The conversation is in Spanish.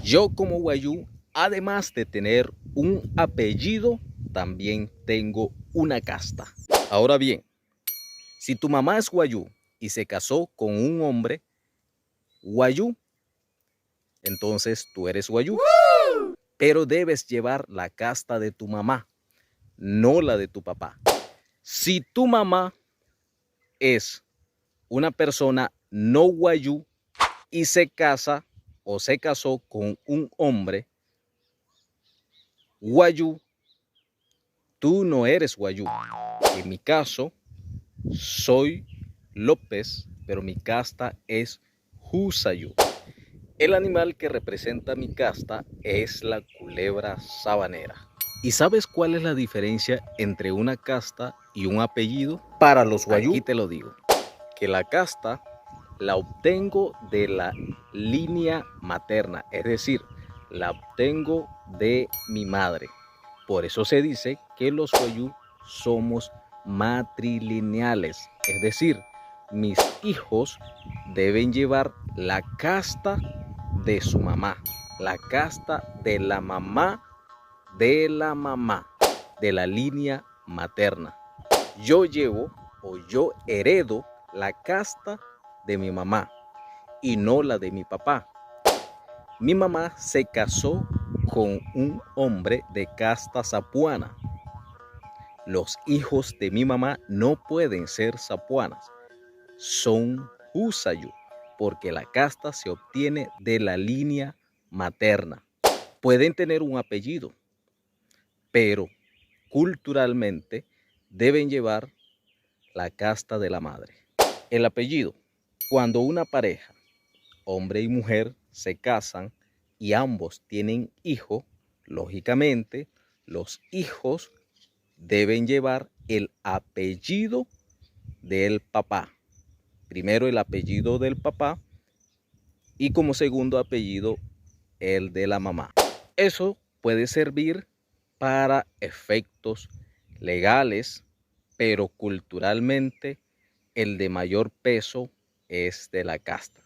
Yo como Wayuu, además de tener un apellido, también tengo una casta. Ahora bien, si tu mamá es Wayuu y se casó con un hombre Wayuu, entonces tú eres Wayuu. Pero debes llevar la casta de tu mamá, no la de tu papá. Si tu mamá es una persona no Wayuu y se casa o se casó con un hombre Wayuu, tú no eres Wayuu. En mi caso, soy López, pero mi casta es Husayú. El animal que representa mi casta es la culebra sabanera. ¿Y sabes cuál es la diferencia entre una casta y un apellido? Para los Wayuu, aquí te lo digo, que la casta la obtengo de la línea materna, es decir, la obtengo de mi madre. Por eso se dice que los Wayuu somos matrilineales, es decir, mis hijos deben llevar la casta de su mamá, la casta de la mamá, de la línea materna. Yo llevo o yo heredo la casta de mi mamá y no la de mi papá. Mi mamá se casó con un hombre de casta sapuana. Los hijos de mi mamá no pueden ser sapuanas, son Husayú, porque la casta se obtiene de la línea materna. Pueden tener un apellido, pero culturalmente deben llevar la casta de la madre. El apellido. Cuando una pareja, hombre y mujer, se casan y ambos tienen hijos, lógicamente los hijos deben llevar el apellido del papá. Primero el apellido del papá y como segundo apellido el de la mamá. Eso puede servir para efectos legales, pero culturalmente el de mayor peso es de la casta.